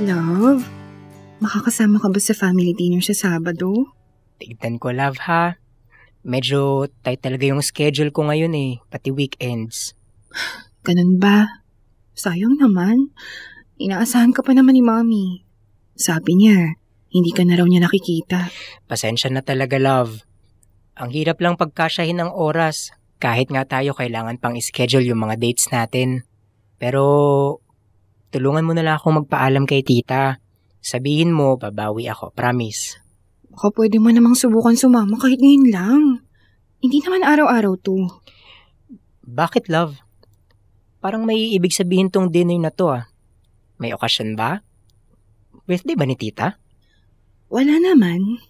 Love, makakasama ka ba sa family dinner sa Sabado? Tignan ko, love, ha? Medyo tight talaga yung schedule ko ngayon eh, pati weekends. Ganun ba? Sayang naman. Inaasahan ka pa naman ni Mommy. Sabi niya, hindi ka na raw niya nakikita. Pasensya na talaga, love. Ang hirap lang pagkasyahin ng oras. Kahit nga tayo kailangan pang schedule yung mga dates natin. Pero tulungan mo na lang akong magpaalam kay tita. Sabihin mo, babawi ako, promise. Baka pwede mo namang subukan sumama kahit ngayon lang. Hindi naman araw-araw to. Bakit, love? Parang may ibig sabihin tong dinner na to ah. May okasyon ba? Birthday ba ni tita? Wala naman.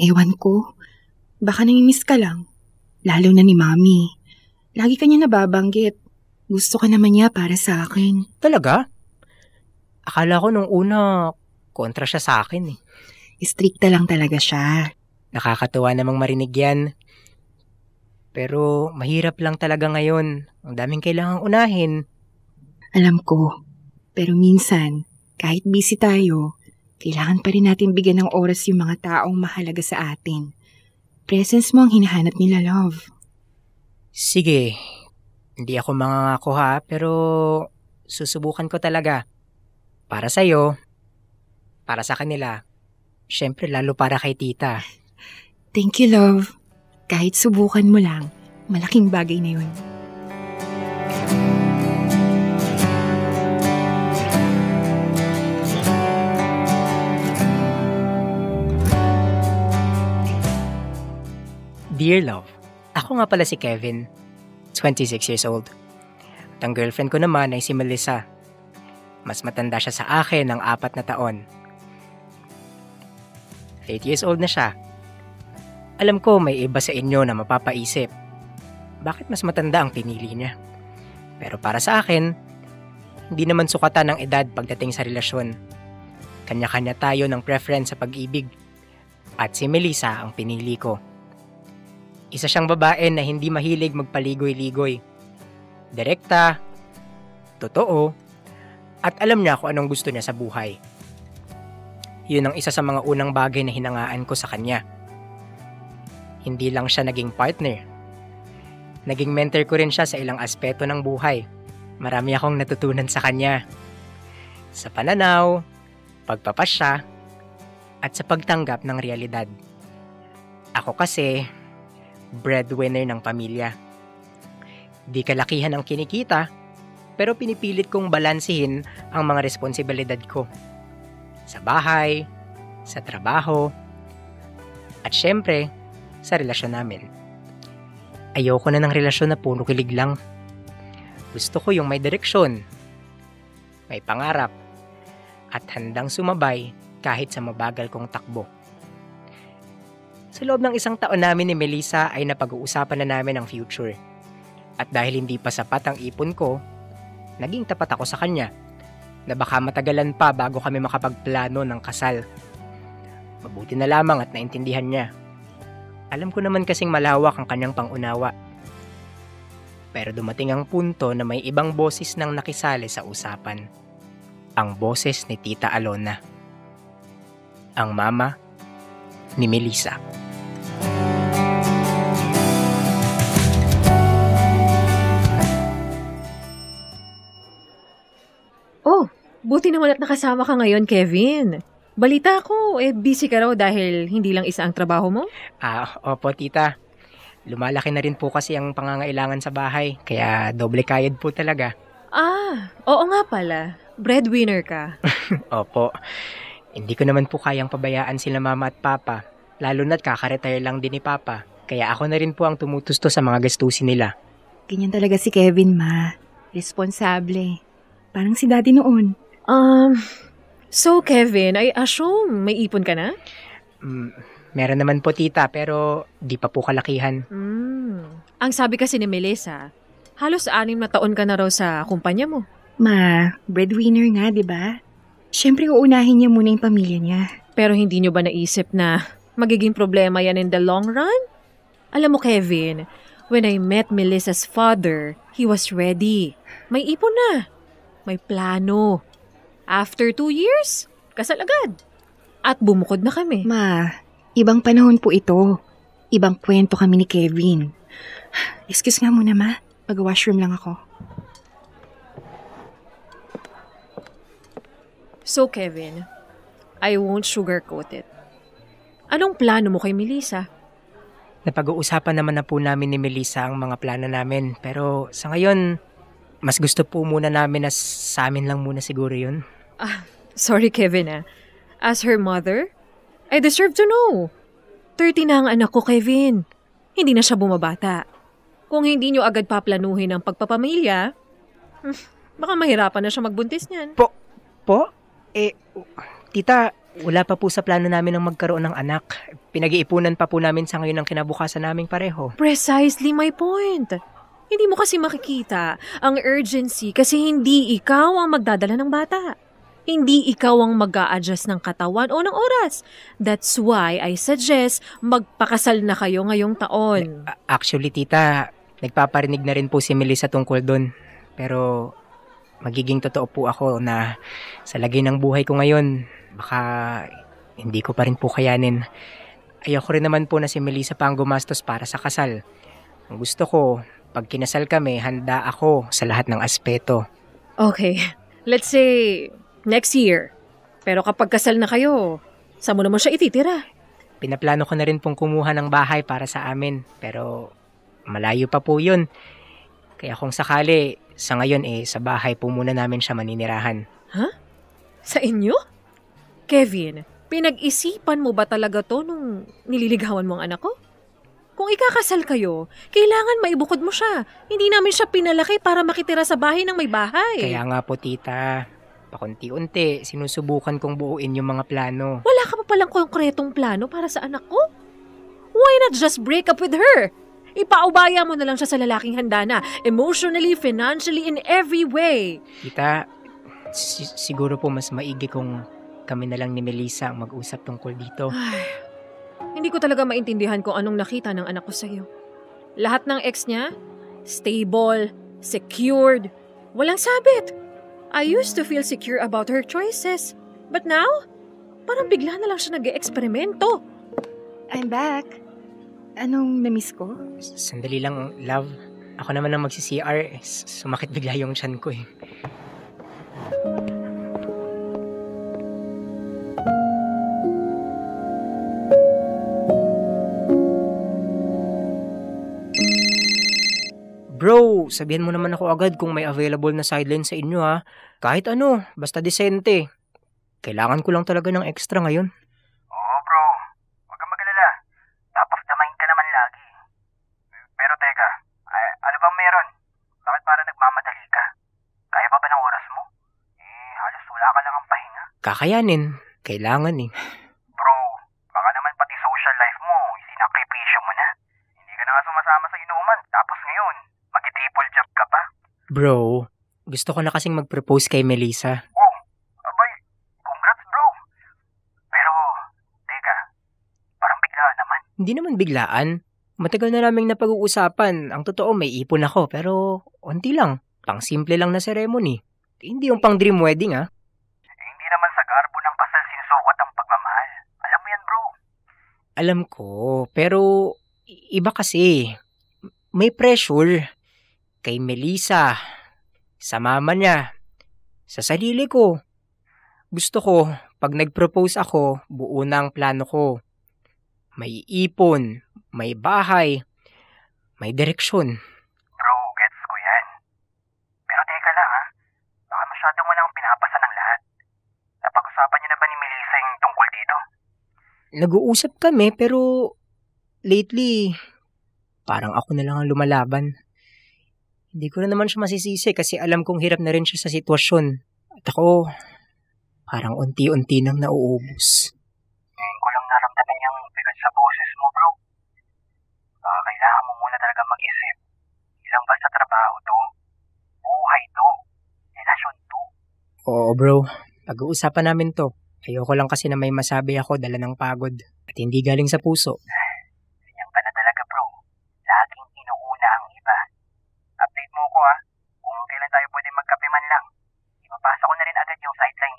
Ewan ko. Baka namimiss ka lang. Lalo na ni Mommy. Lagi ka niya nababanggit. Gusto ka naman niya para sa akin. Talaga? Akala ko nung una, kontra siya sa akin eh. Stricta lang talaga siya. Nakakatuwa namang marinig yan. Pero mahirap lang talaga ngayon. Ang daming kailangang unahin. Alam ko. Pero minsan, kahit busy tayo, kailangan pa rin natin bigyan ng oras yung mga taong mahalaga sa atin. Presence mo ang hinahanap nila, love. Sige, hindi ako mangangako ha, pero susubukan ko talaga. Para sa'yo, para sa kanila, syempre lalo para kay tita. Thank you, love. Kahit subukan mo lang, malaking bagay na yun. Dear love, ako nga pala si Kevin, 26 years old. At ang girlfriend ko naman ay si Melissa. Mas matanda siya sa akin ng 4 na taon. 8 years old na siya. Alam ko may iba sa inyo na mapapaisip. Bakit mas matanda ang pinili niya? Pero para sa akin, hindi naman sukatan ng edad pagdating sa relasyon. Kanya-kanya tayo ng preference sa pag-ibig. At si Melissa ang pinili ko. Isa siyang babae na hindi mahilig magpaligoy-ligoy. Direkta, totoo, at alam niya kung anong gusto niya sa buhay. Yun ang isa sa mga unang bagay na hinangaan ko sa kanya. Hindi lang siya naging partner. Naging mentor ko rin siya sa ilang aspeto ng buhay. Marami akong natutunan sa kanya. Sa pananaw, pagpapasya, at sa pagtanggap ng realidad. Ako kasi, breadwinner ng pamilya. Di kalakihan ang kinikita, pero pinipilit kong balansihin ang mga responsibilidad ko. Sa bahay, sa trabaho, at syempre, sa relasyon namin. Ayoko na ng relasyon na puro kilig lang. Gusto ko yung may direksyon, may pangarap, at handang sumabay kahit sa mabagal kong takbo. Sa loob ng 1 taon namin ni Melissa ay napag-uusapan na namin ang future. At dahil hindi pa sapat ang ipon ko, naging tapat ako sa kanya na baka matagalan pa bago kami makapagplano ng kasal. Mabuti na lamang at naintindihan niya. Alam ko naman kasing malawak ang kanyang pangunawa. Pero dumating ang punto na may ibang boses nang nakisali sa usapan. Ang boses ni Tita Alona. Ang mama ni Melissa. Oh, buti naman at nakasama ka ngayon, Kevin. Balita ko, busy ka raw dahil hindi lang isa ang trabaho mo? Opo tita. Lumalaki na rin po kasi ang pangangailangan sa bahay, kaya doble kayod po talaga. Oo nga pala. Breadwinner ka. Opo. Hindi ko naman po kayang pabayaan sila mama at papa, lalo na't kakaretire lang din ni papa. Kaya ako na rin po ang tumutusto sa mga gastusin nila. Ganyan talaga si Kevin, ma. Responsable. Parang si daddy noon. So Kevin, I assume may ipon ka na? Meron naman po tita, pero di pa po kalakihan. Ang sabi kasi ni Melissa, halos 6 na taon ka na raw sa kumpanya mo. Ma, breadwinner nga, di ba? Siyempre uunahin niya muna yung pamilya niya. Pero hindi nyo ba naisip na magiging problema yan in the long run? Alam mo Kevin, when I met Melissa's father, he was ready. May ipon na. May plano. After 2 years, kasal agad. At bumukod na kami. Ma, ibang panahon po ito. Ibang kwento kami ni Kevin. Excuse nga muna, Ma. Mag-washroom lang ako. So, Kevin, I won't sugarcoat it. Anong plano mo kay Melissa? Napag-uusapan naman na po namin ni Melissa ang mga plano namin. Pero sa ngayon, mas gusto po muna namin na sa amin lang muna siguro yun. Sorry, Kevin. As her mother, I deserve to know. 30 na ang anak ko, Kevin. Hindi na siya bumabata. Kung hindi nyo agad paplanuhin ang pagpapamilya, baka mahirapan na siya magbuntis niyan. Po? Tita, wala pa po sa plano namin ang magkaroon ng anak. Pinag-iipunan pa po namin sa ngayon ang kinabukasan naming pareho. Precisely my point. Hindi mo kasi makikita ang urgency kasi hindi ikaw ang magdadala ng bata. Hindi ikaw ang mag-a-adjust ng katawan o ng oras. That's why I suggest magpakasal na kayo ngayong taon. Actually, tita, nagpaparinig na rin po si Melissa tungkol doon. Pero magiging totoo po ako na sa lagay ng buhay ko ngayon, baka hindi ko pa rin po kayanin. Ayoko rin naman po na si Melissa pa ang gumastos para sa kasal. Ang gusto ko, pag kinasal kami, handa ako sa lahat ng aspeto. Okay, let's say next year. Pero kapag kasal na kayo, saan mo naman siya ititira? Pinaplano ko na rin pong kumuha ng bahay para sa amin. Pero malayo pa po yun. Kaya kung sakali, sa ngayon sa bahay po muna namin siya maninirahan. Huh? Sa inyo? Kevin, pinag-isipan mo ba talaga to nung nililigawan mo ang anak ko? Kung ikakasal kayo, kailangan maibukod mo siya. Hindi namin siya pinalaki para makitira sa bahay ng may bahay. Kaya nga po, tita, pakunti-unti, sinusubukan kong buuin yung mga plano. Wala ka pa palang konkretong plano para sa anak ko? Why not just break up with her? Ipaubaya mo na lang siya sa lalaking handa na, emotionally, financially, in every way. Tita, siguro po mas maigi kung kami na lang ni Melissa ang mag-usap tungkol dito. Ay, hindi ko talaga maintindihan kung anong nakita ng anak ko sa'yo. Lahat ng ex niya, stable, secured, walang sabit. I used to feel secure about her choices. But now, parang bigla na lang siya nag-e-eksperimento. I'm back. Anong na-miss ko? Sandali lang, love. Ako naman ang magsi-CR. Sumakit bigla yung tiyan ko eh. Bro, sabihan mo naman ako agad kung may available na sideline sa inyo ha. Kahit ano, basta desente. Kailangan ko lang talaga ng extra ngayon. Oo bro, huwag kang mag-alala. Top of the mind ka naman lagi. Pero teka, ano bang meron? Bakit parang nagmamadali ka? Kaya pa ba ng oras mo? Halos wala ka lang ang pahinga. Kakayanin. Kailangan eh. Bro, baka naman pati social life mo, isinakripisyo mo na. Hindi ka na nga sumasama sa inuman, tapos ngayon, mag-triple job ka pa. Bro, gusto ko na kasing mag-propose kay Melissa. Oh, abay, congrats bro. Pero, teka, parang biglaan naman. Hindi naman biglaan. Matagal na naming napag-uusapan. Ang totoo, may ipon ako, pero onti lang. Pang simple lang na ceremony. Hindi yung pang dream wedding ah. Hindi naman sa garbo ng kasal sinusukat ang pagmamahal. Alam mo yan bro. Alam ko, pero iba kasi. May pressure. Kay Melissa, sa mama niya, sa sarili ko. Gusto ko, pag nag-propose ako, buo na ang plano ko. May ipon, may bahay, may direksyon. Bro, gets ko yan. Pero teka lang ha, baka masyado mo nang pinapasa ng lahat. Napag-usapan niyo na ba ni Melissa yung tungkol dito? Nag-uusap kami pero lately, parang ako na lang ang lumalaban. Hindi ko na naman siya masisisi kasi alam kong hirap na rin siya sa sitwasyon. At ako, parang unti-unti nang nauubos. Ngayon ko lang naramdaman yung bigat sa boses mo bro. Baka kailangan mo muna talaga mag-isip. Hindi lang basta trabaho to. Buhay to. Relasyon to. Oo bro, pag-uusapan namin to. Ayoko lang kasi na may masabi ako dala ng pagod at hindi galing sa puso. Ganyan ka na talaga bro. Laging inuuna ang iba. Update mo ko ha. Kung kailan tayo pwede magkape man lang. Ipapasa ko na rin agad yung sideline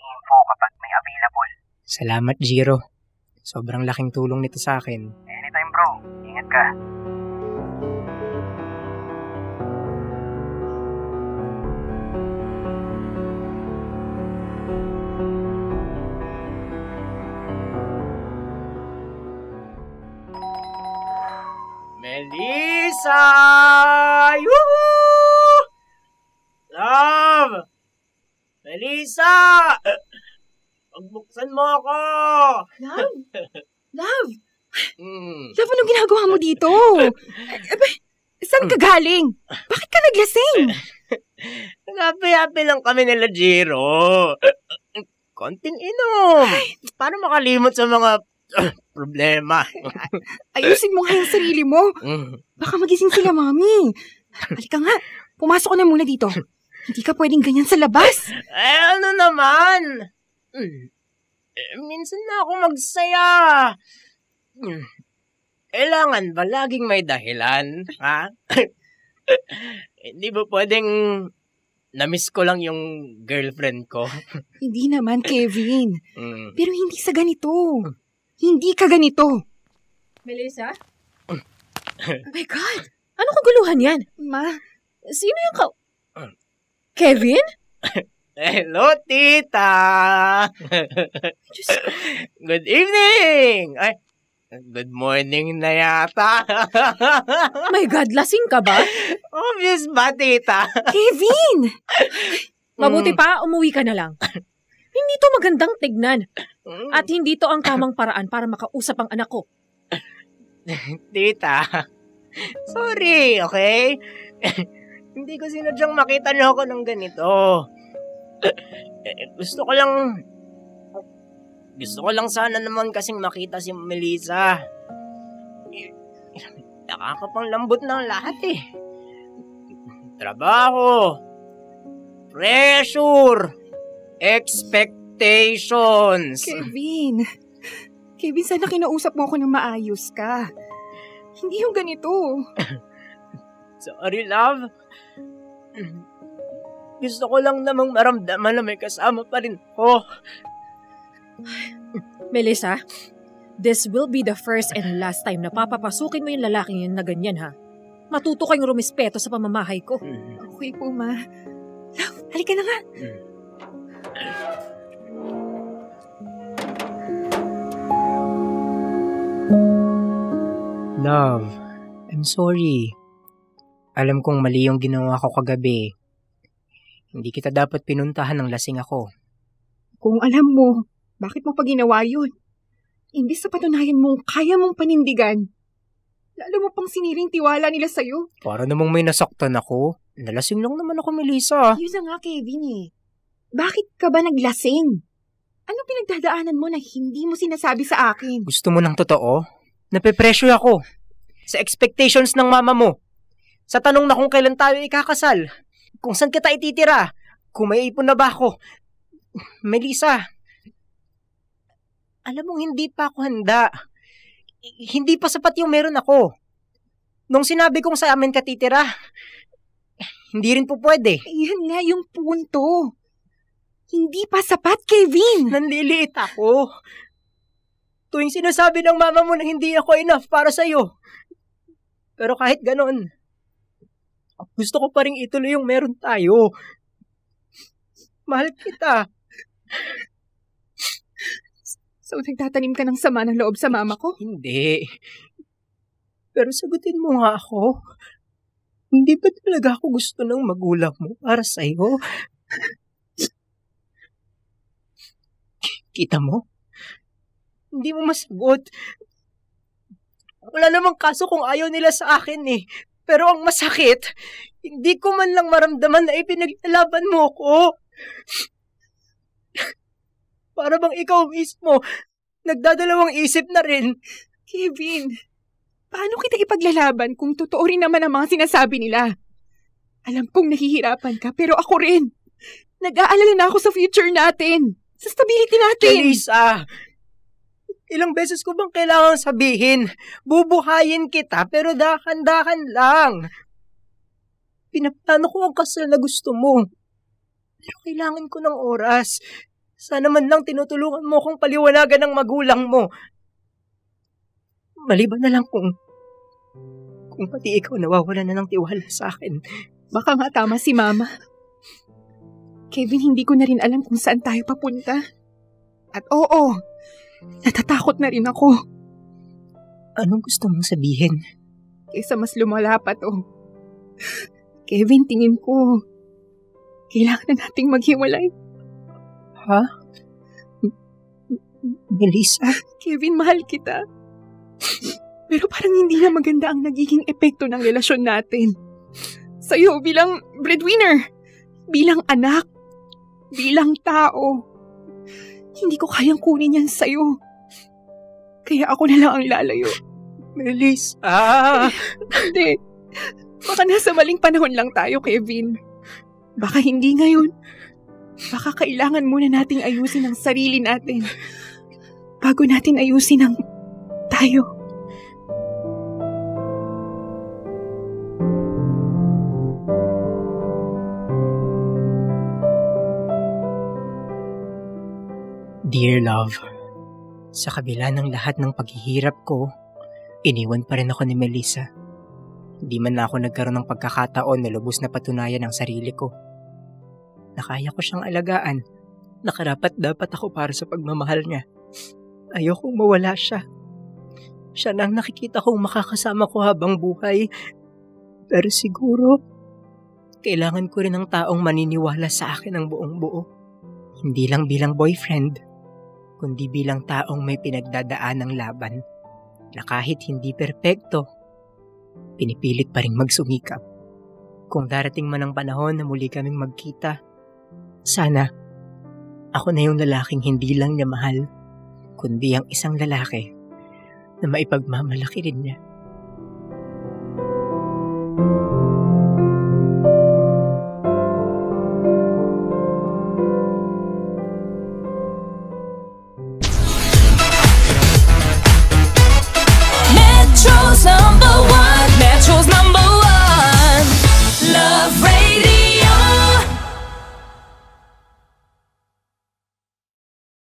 Salamat, Jiro. Sobrang laking tulong nito sa akin. Anytime bro, ingat ka. Melissa! Yoo-hoo! Love! Melissa! Pagbuksan mo ako! Love? Love? Mm. Love, anong ginagawa mo dito? Saan ka galing? Bakit ka naglasing? Happy-happy lang kami nila, Jiro. Konting inom. Para makalimot sa mga problema. Ayusin mo nga yung sarili mo. Baka magising sila, Mami. Halika nga, pumasok ka na muna dito. Hindi ka pwedeng ganyan sa labas. Ano naman? Minsan na ako magsaya. Kailangan ba laging may dahilan? Ha? Hindi ba pwedeng na-miss ko lang yung girlfriend ko? Hindi naman, Kevin. Pero hindi sa ganito. Hindi ka ganito. Melissa? Oh my God! Anong kaguluhan yan? Ma, Sino yung Kevin? Hello, tita! Diyos ko. Good evening! Ay, good morning na yata. My God, lasing ka ba? Obvious ba, tita? Kevin! Mabuti pa, umuwi ka na lang. Hindi to magandang tignan. At hindi to ang tamang paraan para makausap ang anak ko. Tita, sorry, okay? Hindi ko sinadyang makita niyo ako ng ganito. Gusto ko lang sana naman kasing makita si Melissa. Nakakapang lambot ng lahat eh. Trabaho, pressure, expectations. Kevin, sana kinausap mo ako ng maayos ka. Hindi yung ganito. Sorry, love. Gusto ko lang namang maramdaman na may kasama pa rin ko. Melissa, this will be the first and last time na papapasukin mo yung lalaking yun na ganyan, ha? Matuto kayong rumispeto sa pamamahay ko. Okay po, Ma. Love, halika na nga. Love, I'm sorry. Alam kong mali yung ginawa ko kagabi. Hindi kita dapat pinuntahan ng lasing ako. Kung alam mo, bakit mo pa ginawa yun? Imbis na patunayan mong kaya mong panindigan, lalo mo pang siniring tiwala nila sa'yo. Para namang may nasaktan ako. Nalasing lang naman ako, Melissa. Yun na nga, Kevin eh. Bakit ka ba naglasing? Anong pinagdadaanan mo na hindi mo sinasabi sa akin? Gusto mo ng totoo? Nape-pressure ako. Sa expectations ng mama mo. Sa tanong na kung kailan tayo ikakasal. Kung saan kita ititira. Kung may ipon na ba ako. Melissa, alam mong hindi pa ako handa. Hindi pa sapat yung meron ako. Nung sinabi kong sa amin ka titira, hindi rin po pwede. Yan nga yung punto. Hindi pa sapat, Kevin. Nanliliit ako. Tuwing sinasabi ng mama mo na hindi ako enough para sa'yo. Pero kahit ganon, gusto ko pa rin ituloy yung meron tayo. Mahal kita. So, nagtatanim ka ng sama ng loob sa mama ko? Hindi. Pero sagutin mo nga ako. Hindi ba talaga ako gusto ng magulang mo para sa'yo? Kita mo? Hindi mo masagot. Wala namang kaso kung ayaw nila sa akin eh. Pero ang masakit, hindi ko man lang maramdaman na ipinaglalaban mo ko. Para bang ikaw mismo, nagdadalawang isip na rin. Kevin, paano kita ipaglalaban kung totoo rin naman ang mga sinasabi nila? Alam kong nahihirapan ka, pero ako rin. Nag-aalala na ako sa future natin. Sa stability natin. Melissa, ilang beses ko bang kailangan sabihin, bubuhayin kita pero dahan-dahan lang. Pinaplano ko ang kasal na gusto mo. Pero kailangan ko ng oras. Sana man lang tinutulungan mo akong paliwanagan ng magulang mo. Maliban na lang kung pati ikaw nawawala na ng tiwala sa akin. Baka nga tama si Mama. Kevin, hindi ko na rin alam kung saan tayo papunta. At oo, natatakot na rin ako. Anong gusto mong sabihin? Kaysa mas lumala pa to. Kevin, tingin ko, kailangan na nating maghiwalay. Ha? Melissa? Kevin, mahal kita. Pero parang hindi na maganda ang nagiging epekto ng relasyon natin. Sa'yo bilang breadwinner, bilang anak, bilang tao. Hindi ko kayang kunin yan sa'yo. Kaya ako na lang ang lalayo. Melissa! Hindi. Baka nasa maling panahon lang tayo, Kevin. Baka hindi ngayon. Baka kailangan muna nating ayusin ang sarili natin bago natin ayusin ang tayo. Dear love, sa kabila ng lahat ng paghihirap ko, iniwan pa rin ako ni Melissa. Hindi man na ako nagkaroon ng pagkakataon na lubos na patunayan ang sarili ko. Nakaya ko siyang alagaan. Nakarapat dapat ako para sa pagmamahal niya. Ayokong mawala siya. Siya na ang nakikita kong makakasama ko habang buhay. Pero siguro, kailangan ko rin ng taong maniniwala sa akin ng buong buo. Hindi lang bilang boyfriend, kundi bilang taong may pinagdadaan ng laban na kahit hindi perpekto, pinipilit pa rin magsumikap. Kung darating man ang panahon na muli kaming magkita, sana ako na yung lalaking hindi lang niya mahal, kundi ang isang lalaki na maipagmamalaki rin niya.